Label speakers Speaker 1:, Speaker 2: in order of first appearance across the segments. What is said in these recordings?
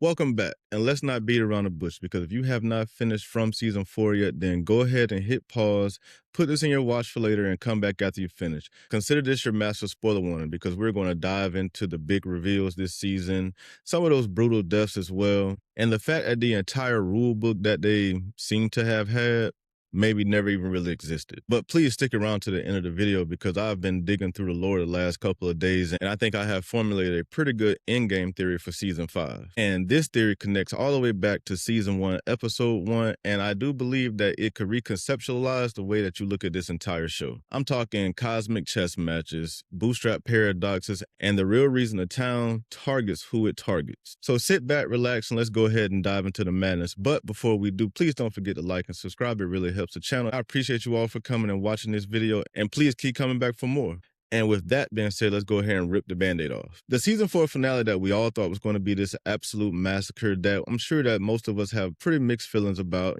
Speaker 1: Welcome back, and let's not beat around the bush because if you have not finished from season 4 yet, then go ahead and hit pause, put this in your watch for later, and come back after you finish. Consider this your massive spoiler warning because we're going to dive into the big reveals this season, some of those brutal deaths as well, and the fact that the entire rule book that they seem to have had maybe never even really existed. But please stick around to the end of the video because I've been digging through the lore the last couple of days and I think I have formulated a pretty good endgame theory for season 5. And this theory connects all the way back to season 1, episode 1, and I do believe that it could reconceptualize the way that you look at this entire show. I'm talking cosmic chess matches, bootstrap paradoxes, and the real reason the town targets who it targets. So sit back, relax, and let's go ahead and dive into the madness. But before we do, please don't forget to like and subscribe. It really helps the channel. I appreciate you all for coming and watching this video, and please keep coming back for more. And with that being said, let's go ahead and rip the band-aid off. The season 4 finale that we all thought was going to be this absolute massacre that I'm sure that most of us have pretty mixed feelings about,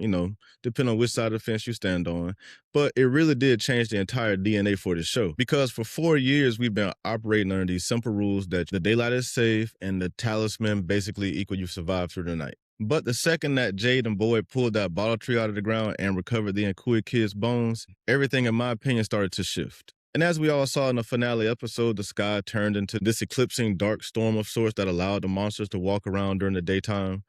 Speaker 1: depending on which side of the fence you stand on. But it really did change the entire DNA for the show. Because for 4 years, we've been operating under these simple rules that the daylight is safe and the talisman basically equal you survive through the night. But the second that Jade and Boyd pulled that bottle tree out of the ground and recovered the Nkui kid's bones, everything, in my opinion, started to shift. And as we all saw in the finale episode, the sky turned into this eclipsing dark storm of sorts that allowed the monsters to walk around during the daytime.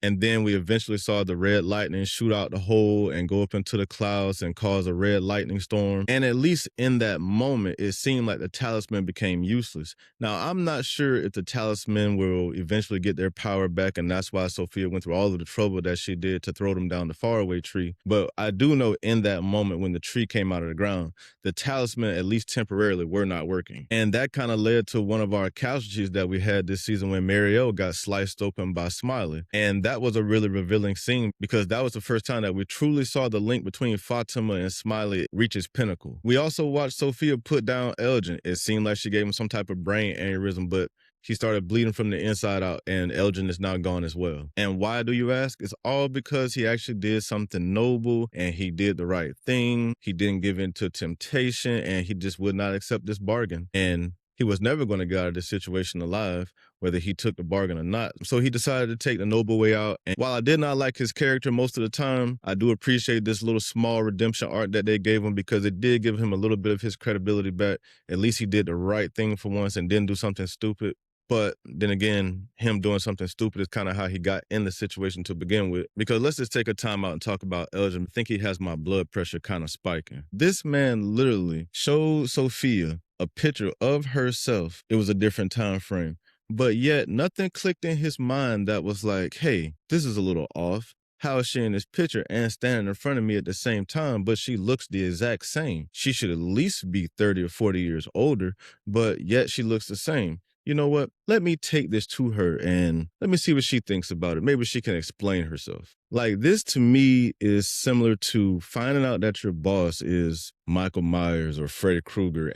Speaker 1: And then we eventually saw the red lightning shoot out the hole and go up into the clouds and cause a red lightning storm. And at least in that moment, it seemed like the talisman became useless. Now, I'm not sure if the talisman will eventually get their power back, and that's why Sophia went through all of the trouble that she did to throw them down the faraway tree. But I do know in that moment when the tree came out of the ground, the talisman, at least temporarily, were not working. And that kind of led to one of our casualties that we had this season when Marielle got sliced open by Smiley. And that was a really revealing scene because that was the first time that we truly saw the link between Fatima and Smiley reach its pinnacle. We also watched Sophia put down Elgin. It seemed like she gave him some type of brain aneurysm, but he started bleeding from the inside out, and Elgin is now gone as well. And why, do you ask? It's all because he actually did something noble, and he did the right thing. He didn't give in to temptation, and he just would not accept this bargain. And he was never going to get out of this situation alive, whether he took the bargain or not. So he decided to take the noble way out. And while I did not like his character most of the time, I do appreciate this little small redemption arc that they gave him because it did give him a little bit of his credibility back. At least he did the right thing for once and didn't do something stupid. But then again, him doing something stupid is kind of how he got in the situation to begin with. Because let's just take a time out and talk about Elgin. I think he has my blood pressure kind of spiking. This man literally showed Sophia a picture of herself. It was a different time frame. But yet nothing clicked in his mind that was like, hey, this is a little off. How is she in this picture and standing in front of me at the same time, but she looks the exact same? She should at least be 30 or 40 years older, but yet she looks the same. You know what? Let me take this to her and let me see what she thinks about it. Maybe she can explain herself. Like, this to me is similar to finding out that your boss is Michael Myers or Freddy Krueger.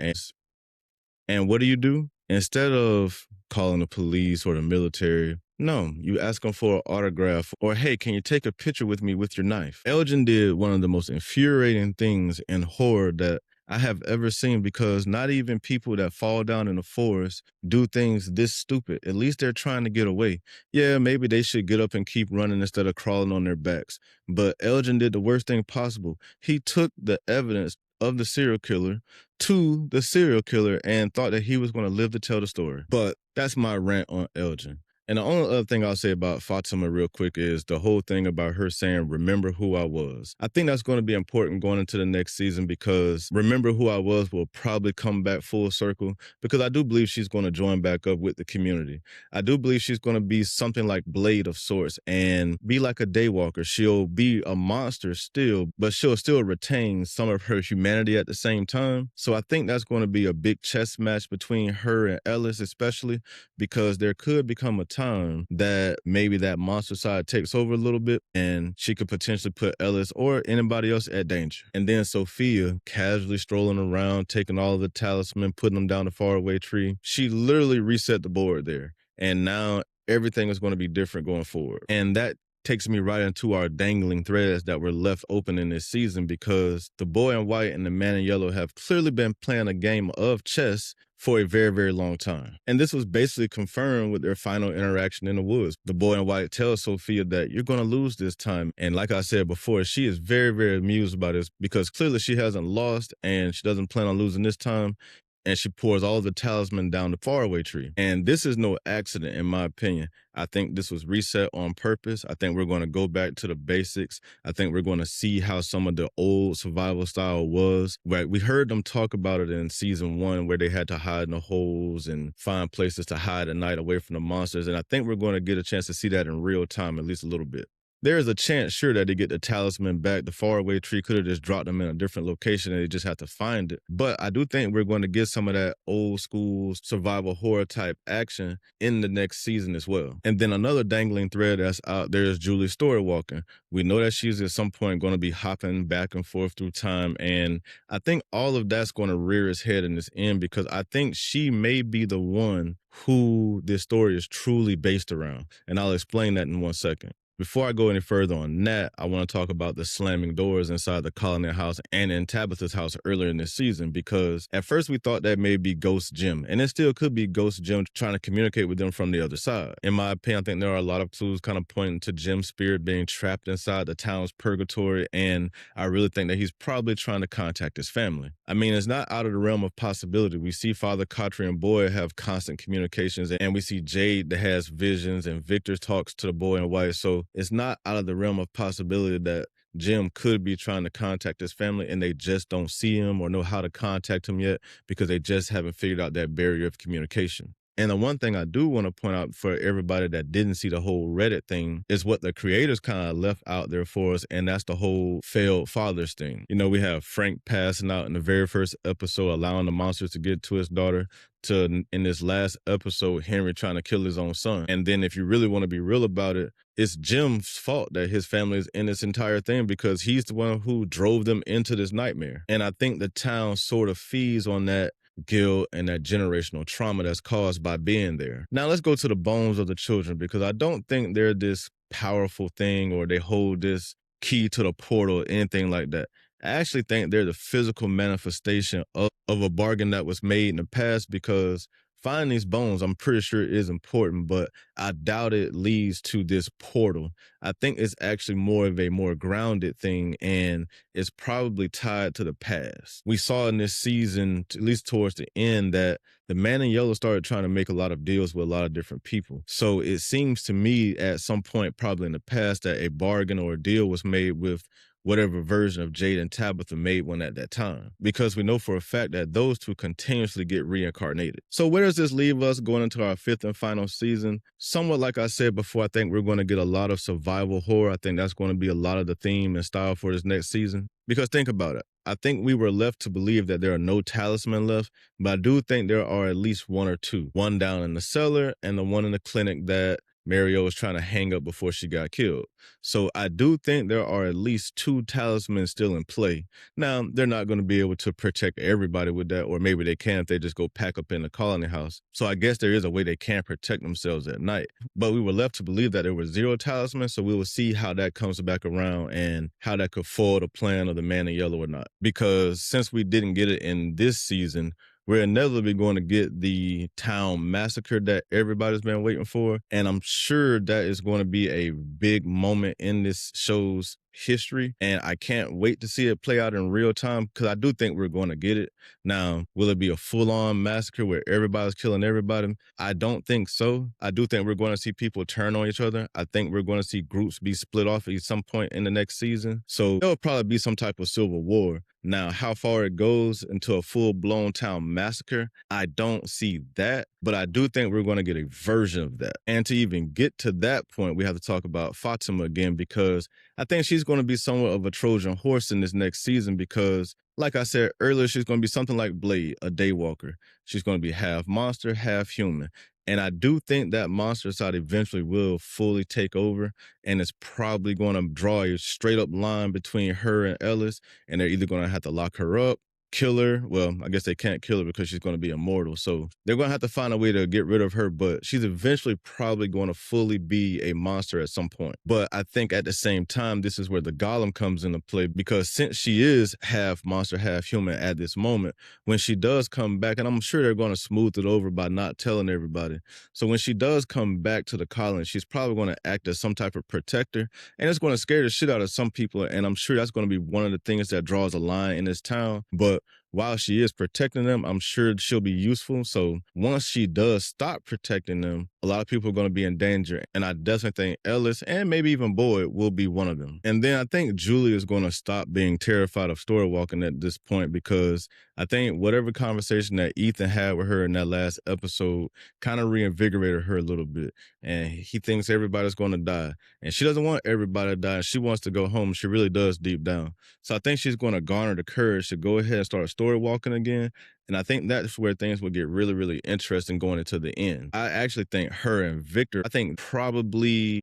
Speaker 1: And what do? Instead of calling the police or the military, no, you ask them for an autograph or, hey, can you take a picture with me with your knife? Elgin did one of the most infuriating things in horror that I have ever seen because not even people that fall down in the forest do things this stupid. At least they're trying to get away. Yeah, maybe they should get up and keep running instead of crawling on their backs. But Elgin did the worst thing possible. He took the evidence of the serial killer to the serial killer and thought that he was going to live to tell the story. But that's my rant on Elgin. And the only other thing I'll say about Fatima real quick is the whole thing about her saying, remember who I was. I think that's going to be important going into the next season because remember who I was will probably come back full circle because I do believe she's going to join back up with the community. I do believe she's going to be something like Blade of sorts and be like a daywalker. She'll be a monster still, but she'll still retain some of her humanity at the same time. So I think that's going to be a big chess match between her and Ellis, especially because there could become a time that maybe that monster side takes over a little bit and she could potentially put Ellis or anybody else at danger. And then Sophia casually strolling around, taking all of the talisman, putting them down the faraway tree. She literally reset the board there. And now everything is going to be different going forward. And that takes me right into our dangling threads that were left open in this season because the boy in white and the man in yellow have clearly been playing a game of chess, for a very, very long time. And this was basically confirmed with their final interaction in the woods. The boy in white tells Sophia that you're going to lose this time. And like I said before, she is very, very amused by this because clearly she hasn't lost and she doesn't plan on losing this time. And she pours all the talisman down the faraway tree. And this is no accident, in my opinion. I think this was reset on purpose. I think we're going to go back to the basics. I think we're going to see how some of the old survival style was. Right? We heard them talk about it in season 1 where they had to hide in the holes and find places to hide at night away from the monsters. And I think we're going to get a chance to see that in real time, at least a little bit. There is a chance, sure, that they get the talisman back. The faraway tree could have just dropped them in a different location and they just have to find it. But I do think we're going to get some of that old school survival horror type action in the next season as well. And then another dangling thread that's out there is Julie Storywalking. We know that she's at some point going to be hopping back and forth through time. And I think all of that's going to rear its head in this end because I think she may be the one who this story is truly based around. And I'll explain that in 1 second. Before I go any further on that, I want to talk about the slamming doors inside the Colony house and in Tabitha's house earlier in this season, because at first we thought that may be Ghost Jim, and it still could be Ghost Jim trying to communicate with them from the other side. In my opinion, I think there are a lot of clues kind of pointing to Jim's spirit being trapped inside the town's purgatory, and I really think that he's probably trying to contact his family. I mean, it's not out of the realm of possibility. We see Father Kotri and Boy have constant communications, and we see Jade that has visions, and Victor talks to the boy in white, so it's not out of the realm of possibility that Jim could be trying to contact his family and they just don't see him or know how to contact him yet because they just haven't figured out that barrier of communication. And the one thing I do want to point out for everybody that didn't see the whole Reddit thing is what the creators kind of left out there for us, and that's the whole failed fathers thing. You know, we have Frank passing out in the very first episode, allowing the monsters to get to his daughter, to in this last episode, Henry trying to kill his own son. And then if you really want to be real about it, it's Jim's fault that his family is in this entire thing because he's the one who drove them into this nightmare. And I think the town sort of feeds on that guilt and that generational trauma that's caused by being there. Now let's go to the bones of the children, because I don't think they're this powerful thing or they hold this key to the portal or anything like that. I actually think they're the physical manifestation of a bargain that was made in the past, because finding these bones, I'm pretty sure it is important, but I doubt it leads to this portal. I think it's actually more of a more grounded thing, and it's probably tied to the past. We saw in this season, at least towards the end, that the man in yellow started trying to make a lot of deals with a lot of different people. So it seems to me at some point, probably in the past, that a bargain or a deal was made with whatever version of Jade and Tabitha made one at that time, because we know for a fact that those two continuously get reincarnated. So where does this leave us going into our 5th and final season? Somewhat like I said before, I think we're going to get a lot of survival horror. I think that's going to be a lot of the theme and style for this next season. Because think about it. I think we were left to believe that there are no talisman left, but I do think there are at least 1 or 2. One down in the cellar and the one in the clinic that Mario was trying to hang up before she got killed. So I do think there are at least 2 talismans still in play. Now, they're not going to be able to protect everybody with that, or maybe they can if they just go pack up in the colony house. So I guess there is a way they can protect themselves at night. But we were left to believe that there were 0 talismans, so we will see how that comes back around and how that could foil the plan of the man in yellow or not. Because since we didn't get it in this season, we're inevitably going to get the town massacre that everybody's been waiting for. And I'm sure that is going to be a big moment in this show's history. And I can't wait to see it play out in real time, because I do think we're going to get it. Now, will it be a full-on massacre where everybody's killing everybody? I don't think so. I do think we're going to see people turn on each other. I think we're going to see groups be split off at some point in the next season. So there'll probably be some type of civil war. Now, how far it goes into a full-blown town massacre, I don't see that, but I do think we're going to get a version of that. And to even get to that point, we have to talk about Fatima again, because I think she's going to be somewhat of a Trojan horse in this next season, because like I said earlier, she's going to be something like Blade, a daywalker. She's going to be half monster, half human. And I do think that monster side eventually will fully take over, and it's probably going to draw a straight up line between her and Ellis, and they're either going to have to lock her up kill her. Well, I guess they can't kill her because she's going to be immortal. So they're going to have to find a way to get rid of her, but she's eventually probably going to fully be a monster at some point. But I think at the same time, this is where the golem comes into play, because since she is half monster, half human at this moment, when she does come back, and I'm sure they're going to smooth it over by not telling everybody. So when she does come back to the colony, she's probably going to act as some type of protector, and it's going to scare the shit out of some people. And I'm sure that's going to be one of the things that draws a line in this town. But while she is protecting them, I'm sure she'll be useful. So once she does stop protecting them, a lot of people are going to be in danger. And I definitely think Ellis and maybe even Boyd will be one of them. And then I think Julie is going to stop being terrified of Storywalking at this point, because I think whatever conversation that Ethan had with her in that last episode kind of reinvigorated her a little bit. And he thinks everybody's going to die. And she doesn't want everybody to die. She wants to go home. She really does deep down. So I think she's going to garner the courage to go ahead and start story walking again. And I think that's where things will get really, really interesting going into the end. I actually think her and Victor, I think probably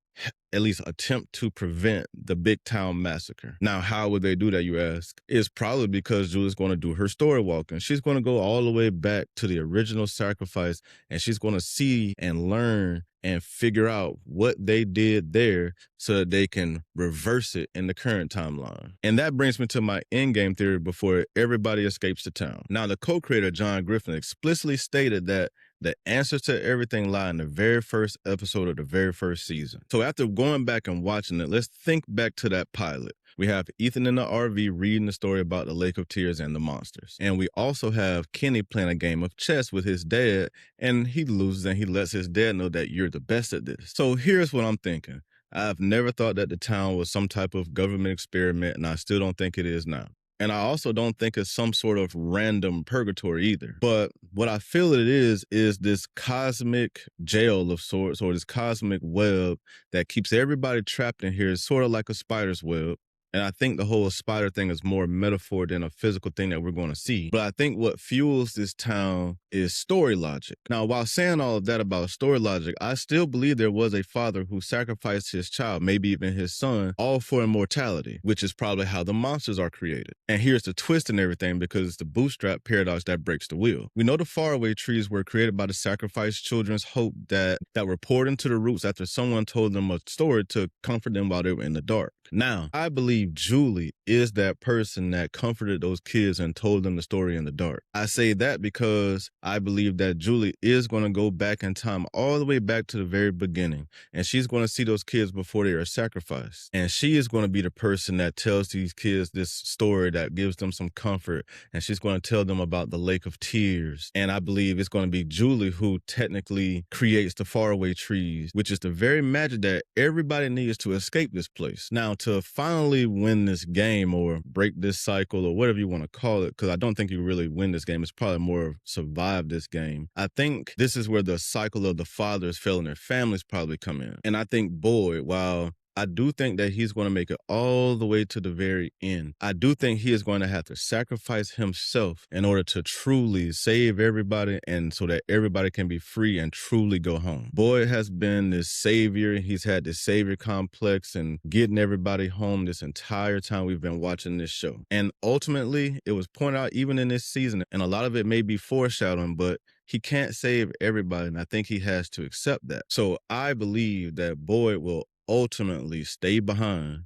Speaker 1: at least attempt to prevent the big town massacre. Now, how would they do that, you ask? It's probably because Julie's going to do her story walking. She's going to go all the way back to the original sacrifice, and she's going to see and learn and figure out what they did there so that they can reverse it in the current timeline. And that brings me to my endgame theory before everybody escapes the town. Now, the co-creator, John Griffin, explicitly stated that the answers to everything lie in the very first episode of the very first season. So after going back and watching it, let's think back to that pilot. We have Ethan in the RV reading the story about the Lake of Tears and the monsters. And we also have Kenny playing a game of chess with his dad, and he loses and he lets his dad know that you're the best at this. So here's what I'm thinking. I've never thought that the town was some type of government experiment, and I still don't think it is now. And I also don't think it's some sort of random purgatory either. But what I feel it is this cosmic jail of sorts, or this cosmic web that keeps everybody trapped in here. It's sort of like a spider's web. And I think the whole spider thing is more metaphor than a physical thing that we're going to see. But I think what fuels this town is story logic. Now, while saying all of that about story logic, I still believe there was a father who sacrificed his child, maybe even his son, all for immortality, which is probably how the monsters are created. And here's the twist in everything, because it's the Bootstrap Paradox that breaks the wheel. We know the faraway trees were created by the sacrificed children's hope that were poured into the roots after someone told them a story to comfort them while they were in the dark. Now, I believe Julie is that person that comforted those kids and told them the story in the dark. I say that because I believe that Julie is going to go back in time, all the way back to the very beginning, and she's going to see those kids before they are sacrificed. And she is going to be the person that tells these kids this story that gives them some comfort, and she's going to tell them about the Lake of Tears. And I believe it's going to be Julie who technically creates the faraway trees, which is the very magic that everybody needs to escape this place. Now, to finally win this game or break this cycle or whatever you want to call it, because I don't think you really win this game. It's probably more of survive this game. I think this is where the cycle of the fathers failing their families probably come in. And I think Boyd, while I do think that he's going to make it all the way to the very end, I do think he is going to have to sacrifice himself in order to truly save everybody, and so that everybody can be free and truly go home. Boyd has been this savior. He's had this savior complex and getting everybody home this entire time we've been watching this show. And ultimately, it was pointed out even in this season, and a lot of it may be foreshadowing, but he can't save everybody, and I think he has to accept that. So I believe that Boyd will ultimately stay behind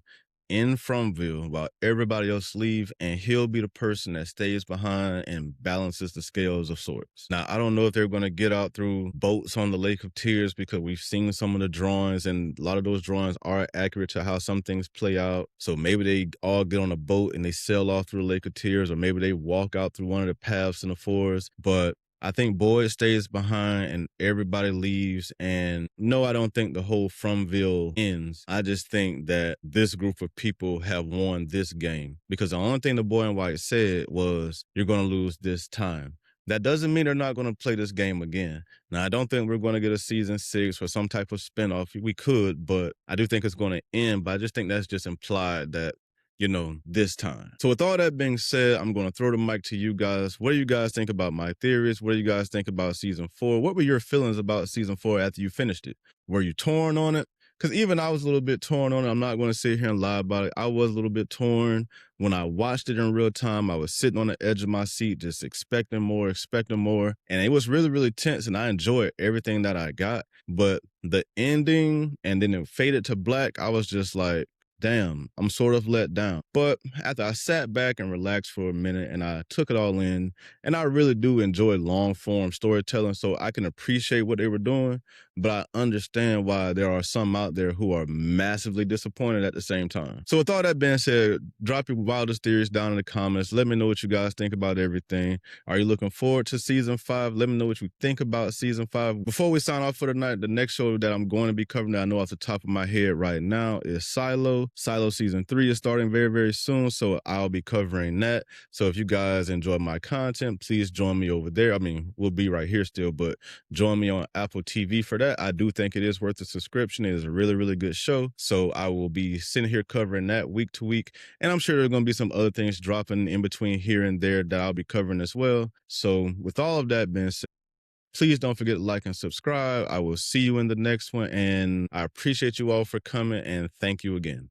Speaker 1: in Fromville while everybody else leave, and he'll be the person that stays behind and balances the scales of sorts. Now, I don't know if they're going to get out through boats on the Lake of Tears, because we've seen some of the drawings, and a lot of those drawings are accurate to how some things play out. So maybe they all get on a boat and they sail off through the Lake of Tears, or maybe they walk out through one of the paths in the forest. But I think Boyd stays behind and everybody leaves. And no, I don't think the whole Fromville ends. I just think that this group of people have won this game, because the only thing the boy in white said was, you're going to lose this time. That doesn't mean they're not going to play this game again. Now, I don't think we're going to get a season 6 or some type of spinoff. We could, but I do think it's going to end. But I just think that's just implied that, this time. So with all that being said, I'm going to throw the mic to you guys. What do you guys think about my theories? What do you guys think about season 4? What were your feelings about season 4 after you finished it? Were you torn on it? Because even I was a little bit torn on it. I'm not going to sit here and lie about it. I was a little bit torn. When I watched it in real time, I was sitting on the edge of my seat, just expecting more, expecting more. And it was really, really tense. And I enjoyed everything that I got. But the ending, and then it faded to black, I was just like, damn, I'm sort of let down. But after I sat back and relaxed for a minute and I took it all in, and I really do enjoy long form storytelling, so I can appreciate what they were doing, but I understand why there are some out there who are massively disappointed at the same time. So with all that being said, drop your wildest theories down in the comments. Let me know what you guys think about everything. Are you looking forward to season 5? Let me know what you think about season 5. Before we sign off for the night, the next show that I'm going to be covering that I know off the top of my head right now is Silo. Silo season 3 is starting very, very soon, so I'll be covering that. So if you guys enjoy my content, please join me over there. I mean, we'll be right here still, but join me on Apple TV for that. I do think it is worth a subscription. It is a really, really good show. So I will be sitting here covering that week to week. And I'm sure there are going to be some other things dropping in between here and there that I'll be covering as well. So with all of that being said, please don't forget to like and subscribe. I will see you in the next one. And I appreciate you all for coming, and thank you again.